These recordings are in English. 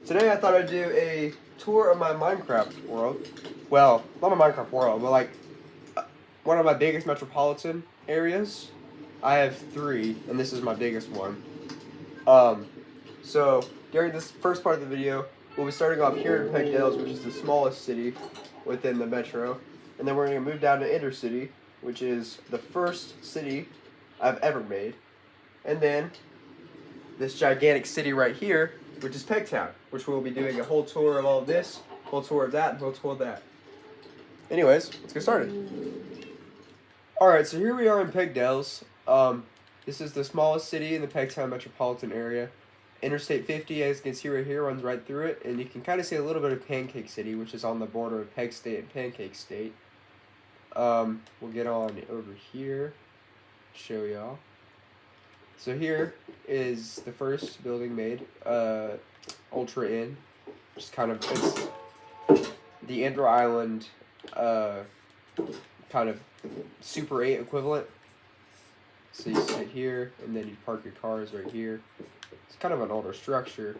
Today I thought I'd do a tour of my Minecraft world. Well, not my Minecraft world, but like one of my biggest metropolitan areas. I have three, and this is my biggest one. So during this first part of the video, we'll be starting off here in Pegtown, which is the smallest city within the metro, and then we're going to move down to Intercity, which is the first city I've ever made, and then this gigantic city right here, which is Pegtown, which we'll be doing a whole tour of all of this, whole tour of that, and whole tour of that. Anyways, let's get started. Alright, so here we are in Pegdells. This is the smallest city in the Pegtown metropolitan area. Interstate 50, as you can see right here, runs right through it, and you can kind of see a little bit of Pancake City, which is on the border of Peg State and Pancake State. We'll get on over here, show y'all. So here is the first building made, Ultra Inn, which is kind of, it's the Ender Island, kind of Super 8 equivalent. So you sit here, and then you park your cars right here. It's kind of an older structure.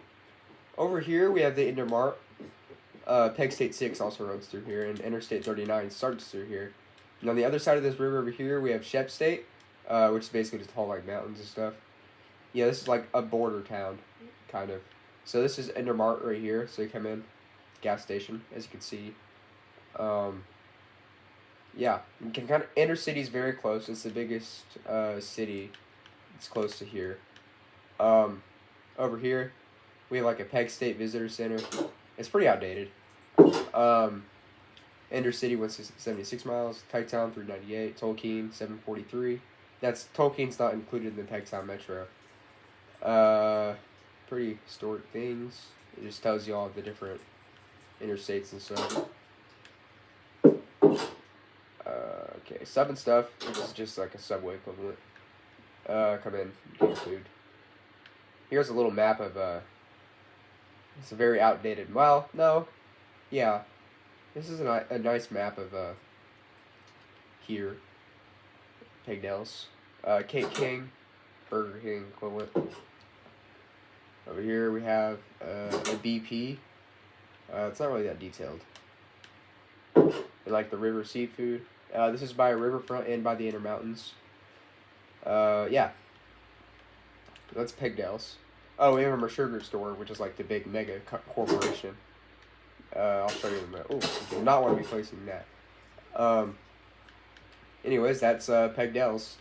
Over here, we have the Intermart. Peg State 6 also runs through here, and Interstate 39 starts through here. And on the other side of this river over here, we have Shep State, which is basically just all like mountains and stuff. Yeah, this is like a border town, kind of. So this is Intermart right here. So you come in, gas station, as you can see. Yeah, you can kind of, Intercity is very close. It's the biggest city. It's close to here. Over here, we have like a Peg State Visitor Center. It's pretty outdated. Intercity 176 miles, Pegtown 398, Tolkien 743. Tolkien's not included in the Pegtown Metro. Pretty historic things. It just tells you all the different interstates and stuff. Okay, sub and stuff, which is just like a subway equivalent. Come in, get your food. Here's a little map of, it's a very outdated, well, no, yeah. This is a nice map of, here. Pegdells. Cake King, Burger King equivalent. Over here we have, a BP. It's not really that detailed. They like the river seafood. This is by a riverfront and by the Intermountains. Yeah. That's Pegdells. Oh, we have a Mercer Group store, which is like the big mega corporation. I'll show you in a minute. Oh, I do not want to be placing that. Anyways, that's Pegdells.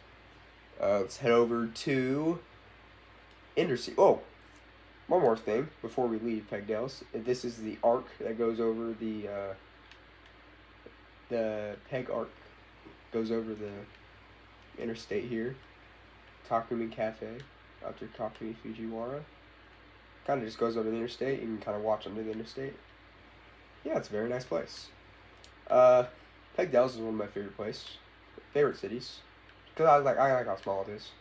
Let's head over to Intercity. Oh, one more thing before we leave Pegdells. This is the arc that goes over the Peg arc. Goes over the interstate here. Takumi Cafe, after Takumi Fujiwara. Kind of just goes over the interstate. You can kind of watch under the interstate. Yeah, it's a very nice place. Pegdells is one of my favorite cities, because I like how small it is.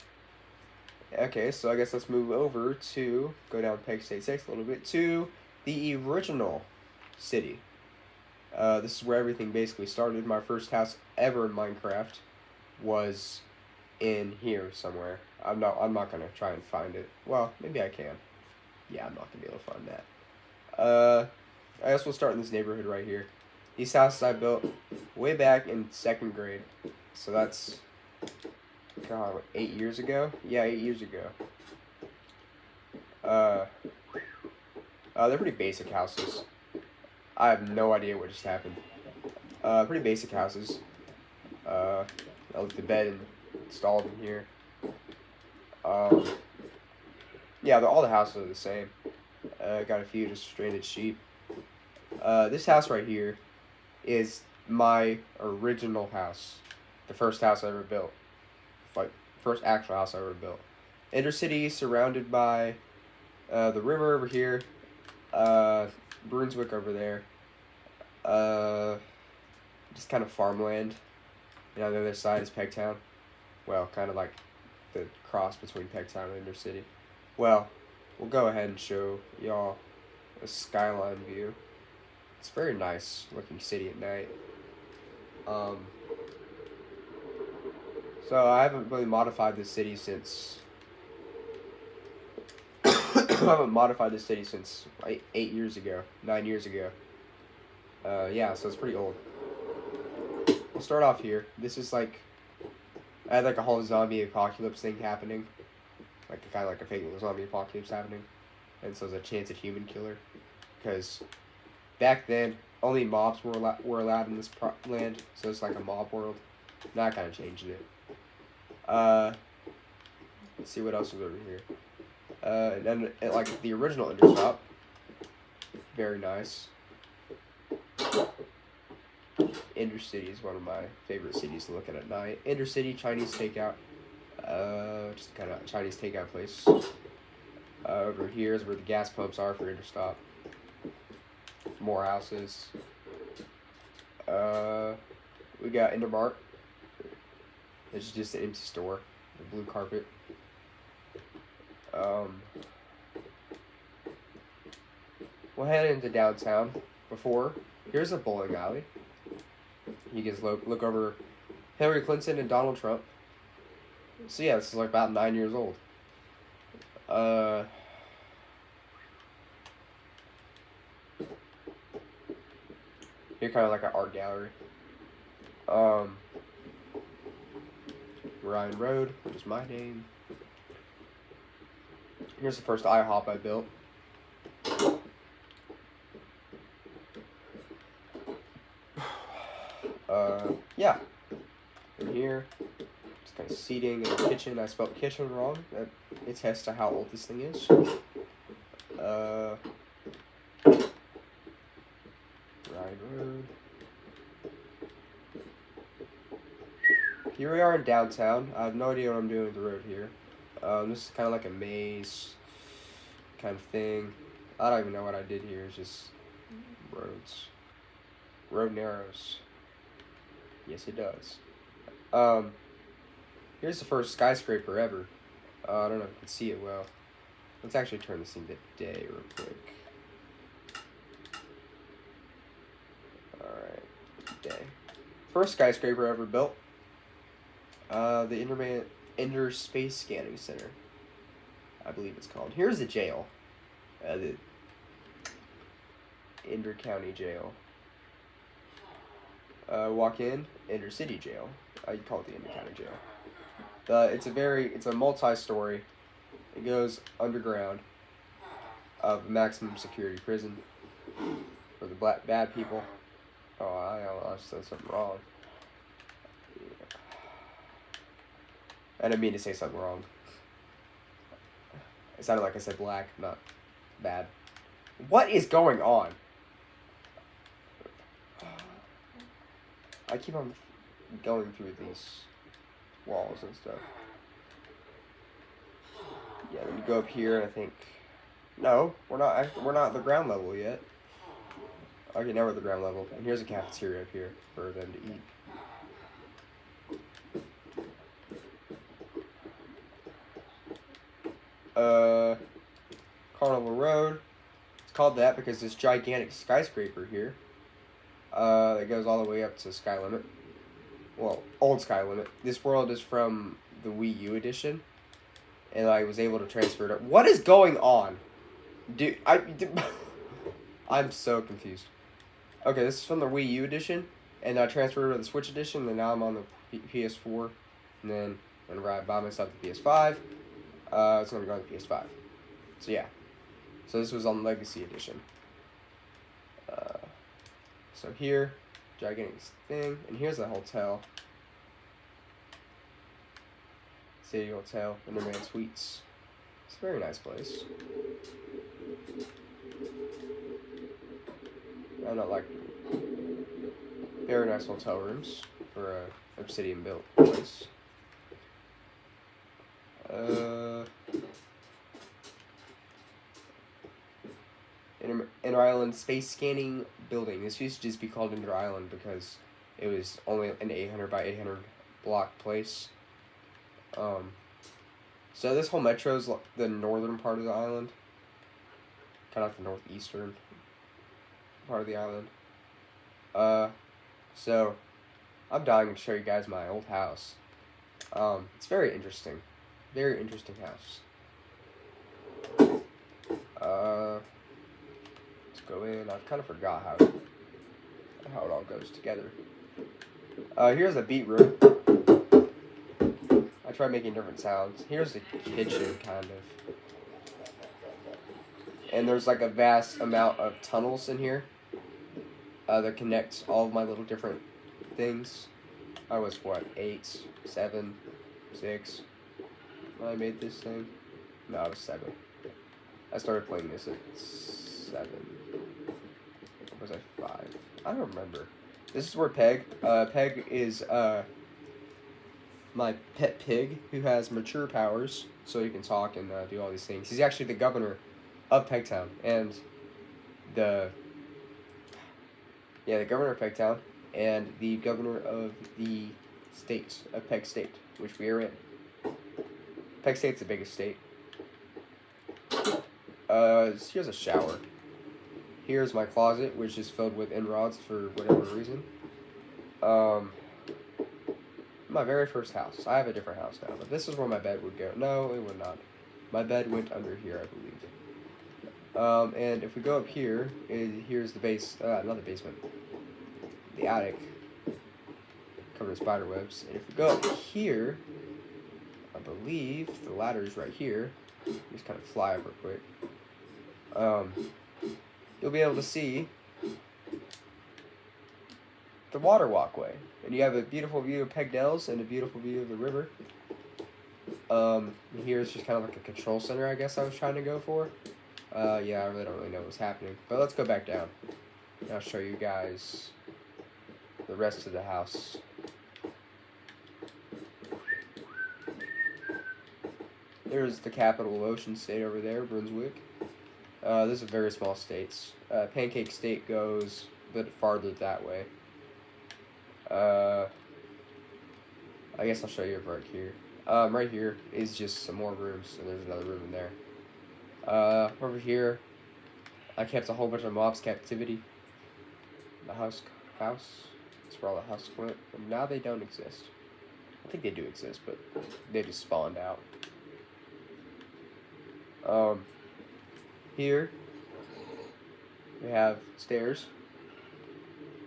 Okay, so I guess let's move over to, go down Peg State 6 a little bit, to the original city. This is where everything basically started. My first house ever in Minecraft was in here somewhere. I'm not gonna try and find it. Well, maybe I can. Yeah, I'm not gonna be able to find that. I guess we'll start in this neighborhood right here. These houses I built way back in 2nd grade. So that's, God, what, 8 years ago? Yeah, 8 years ago. They're pretty basic houses. I have no idea what just happened. Pretty basic houses. I left the bed installed in here. Yeah, all the houses are the same. Got a few just stranded sheep. This house right here is my original house. The first house I ever built. Like, first actual house I ever built. Intercity, surrounded by the river over here. Brunswick over there. Just kind of farmland. And on the other side is Pegtown. Well, kind of like the cross between Pegtown and Intercity. Well, we'll go ahead and show y'all a skyline view. It's a very nice looking city at night. So I haven't really modified this city since haven't modified this city since like 8 years ago, 9 years ago. Yeah, so it's pretty old. We'll start off here. This is like, I had like a whole zombie apocalypse thing happening. Like kind of like a fake zombie apocalypse happening. And so there's a chance of human killer. Because back then, only mobs were allowed in this land. So it's like a mob world. Now I kind of changed it. Let's see what else is over here. And then like the original Interstop. Very nice. Intercity is one of my favorite cities to look at night. Intercity, Chinese takeout. Just kind of Chinese takeout place. Over here is where the gas pumps are for Interstop. More houses. We got Intermart. It's just an empty store. The blue carpet. We'll head into downtown. Here's a bowling alley. You guys look over Hillary Clinton and Donald Trump. So yeah, this is like about 9 years old. Here kind of like an art gallery. Ryan Road, which is my name. Here's the first IHOP I built. Yeah. In here, just kind of seating in the kitchen. I spelled kitchen wrong. That attests to how old this thing is. Ryan Road. Here we are in downtown. I have no idea what I'm doing with the road here. This is kind of like a maze kind of thing. I don't even know what I did here. It's just roads. Road narrows. Yes, it does. Here's the first skyscraper ever. I don't know if you can see it well. Let's actually turn this into day real quick. Alright, day. First skyscraper ever built. The Interspace Scanning Center, I believe it's called. Here's the jail. The Inter-County Jail. Walk in, Intercity Jail. You'd call it the Inter-County Jail. It's a multi-story. It goes underground. Of maximum security prison for the bad people. Oh, I said something wrong. I didn't mean to say something wrong. It sounded like I said black, not bad. What is going on? I keep on going through these walls and stuff. Yeah, then you go up here and I think... No, we're not at the ground level yet. Okay, now we're at the ground level. And here's a cafeteria up here for them to eat. Carnival Road. It's called that because this gigantic skyscraper here that goes all the way up to Sky Limit. Well, old Sky Limit. This world is from the Wii U edition, and I was able to transfer it. What is going on? Dude, I'm so confused. Okay, this is from the Wii U edition, and I transferred it to the Switch edition, and now I'm on the PS4, and then whenever I buy myself the PS5, it's going to go on the PS5. So yeah. So this was on Legacy Edition. So here, gigantic thing, and here's the hotel. City Hotel, Interman Suites. It's a very nice place. I don't like very nice hotel rooms for a Obsidian built place. Inter-Island Space Scanning Building. This used to just be called Inter-Island because it was only an 800 by 800 block place. So this whole metro is the northern part of the island. Kind of like the northeastern part of the island. So I'm dying to show you guys my old house. It's very interesting. Very interesting house. Let's go in. I kind of forgot how it all goes together. Here's the beetroot. I tried making different sounds. Here's the kitchen, kind of. And there's like a vast amount of tunnels in here that connects all of my little different things. I was, what, 8, 7, 6 when I made this thing? No, I was 7. I started playing this at 7. Or was I 5? I don't remember. This is where Peg is my pet pig who has mature powers, so he can talk and do all these things. He's actually the governor of Pegtown, and the governor of Pegtown, and the governor of the state of Peg State, which we are in. Peg State's the biggest state. Here's a shower. Here's my closet, which is filled with in-rods for whatever reason. My very first house. I have a different house now, but this is where my bed would go. No, it would not. My bed went under here, I believe. And if we go up here, here's the not the basement, the attic, covered in spider webs. And if we go up here, I believe the ladder's right here. Just kind of fly over quick. You'll be able to see the water walkway, and you have a beautiful view of Pegdells and a beautiful view of the river. Here's just kind of like a control center, I guess I was trying to go for. Yeah, I really don't know what's happening, but let's go back down. And I'll show you guys the rest of the house. There's the capital of Ocean State over there, Brunswick. This is very small states. Pancake State goes a bit farther that way. I guess I'll show you right here. Right here is just some more rooms, and there's another room in there. Over here, I kept a whole bunch of mobs captivity. The house. That's where all the houses went, and now they don't exist. I think they do exist, but they just spawned out. Here we have stairs,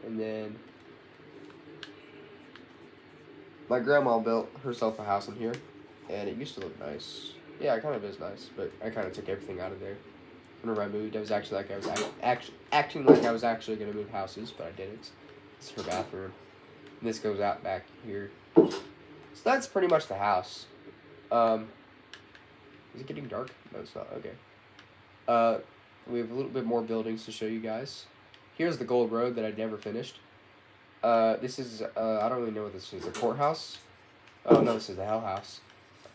and then my grandma built herself a house in here, and it used to look nice. Yeah, it kind of is nice, but I kind of took everything out of there. Whenever I moved, I was actually like I was acting like I was actually going to move houses, but I didn't. This is her bathroom. And this goes out back here. So that's pretty much the house. Is it getting dark? No, it's not. Okay. We have a little bit more buildings to show you guys. Here's the Gold Road that I never finished. This is, I don't really know what this is. A courthouse? Oh, no, this is the Hell House.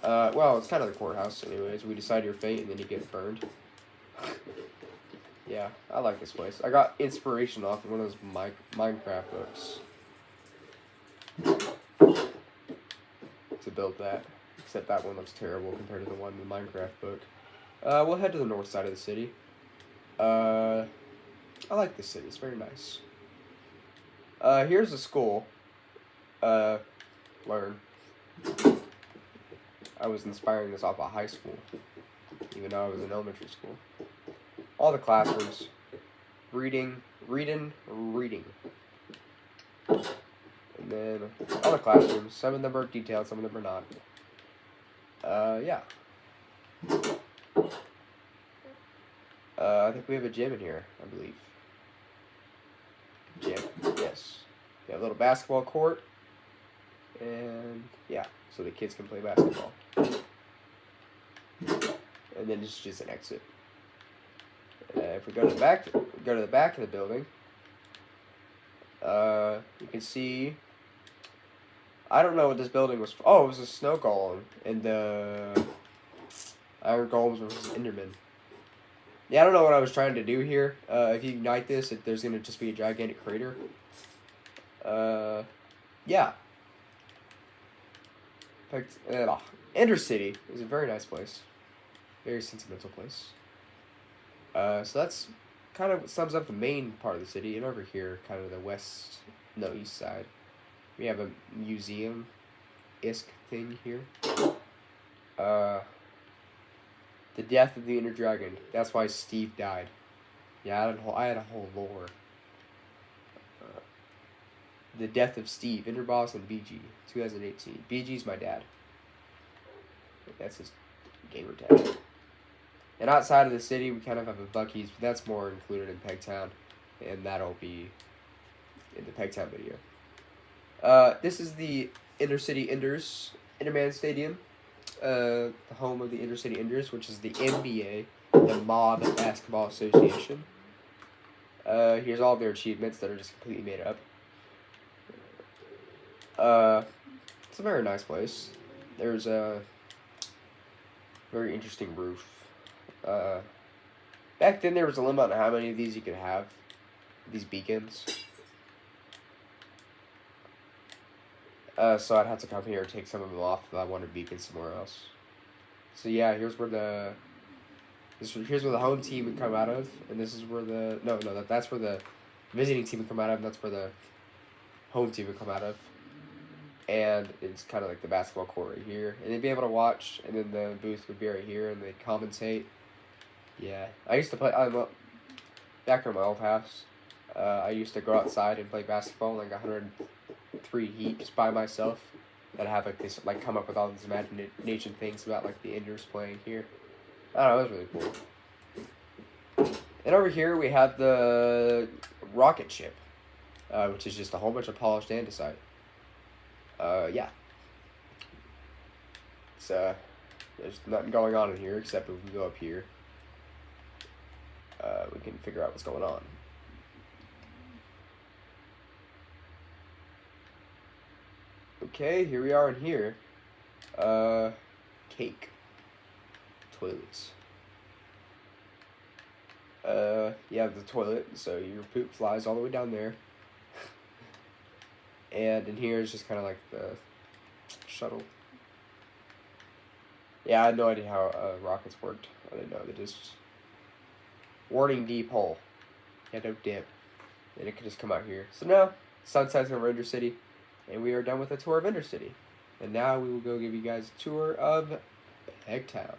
Well, it's kind of the courthouse anyways. We decide your fate and then you get burned. Yeah, I like this place. I got inspiration off of one of those Minecraft books to build that. Except that one looks terrible compared to the one in the Minecraft book. We'll head to the north side of the city. I like this city. It's very nice. Here's the school. Learn. I was inspiring this off of high school, even though I was in elementary school. All the classrooms. Reading. And then all the classrooms. Some of them are detailed, some of them are not. Yeah. I think we have a gym in here, I believe. Gym, yes. We have a little basketball court. And, yeah, so the kids can play basketball. And then it's just an exit. If we go to the back, of the building, you can see. I don't know what this building was. Oh, it was a snow golem, and the iron golems versus Enderman. Yeah, I don't know what I was trying to do here. If you ignite this, there's gonna just be a gigantic crater. Yeah. Ender City is a very nice place. Very sentimental place. So that's kind of sums up the main part of the city. And over here, kind of the east side, we have a museum-esque thing here. The death of the Inner Dragon. That's why Steve died. Yeah, I had a whole lore. The death of Steve. Inner Boss and BG. 2018. BG's my dad. That's his gamer tag. And outside of the city, we kind of have a Buc-ee's, but that's more included in Pegtown. And that'll be in the Pegtown video. This is the Inner City Enders Interman Stadium. The home of the Inner City Enders, which is the NBA, the Mob Basketball Association. Here's all of their achievements that are just completely made up. It's a very nice place. There's a very interesting roof. Back then there was a limit on how many of these you could have. These beacons. So I'd have to come here and take some of them off if I wanted beacons somewhere else. So yeah, here's where the home team would come out of, and this is where that's where the visiting team would come out of, and that's where the home team would come out of. And it's kind of like the basketball court right here, and they'd be able to watch, and then the booth would be right here, and they'd commentate. Yeah, I used to play. Back in my old house, I used to go outside and play basketball like 103 heat just by myself. I'd have like this, like come up with all these imagination things about like the Enders playing here. I don't know, it was really cool. And over here we have the rocket ship, which is just a whole bunch of polished andesite. Yeah. It's there's nothing going on in here except if we go up here, we can figure out what's going on. Okay, here we are in here. Cake. Toilets. Yeah, the toilet, so your poop flies all the way down there. And in here is just kind of like the shuttle. Yeah, I had no idea how rockets worked. I didn't know. They just... Warning, deep hole. Yeah, no dip. And it could just come out here. So now, sunset's over Ender City. And we are done with the tour of Ender City. And now we will go give you guys a tour of Pegtown.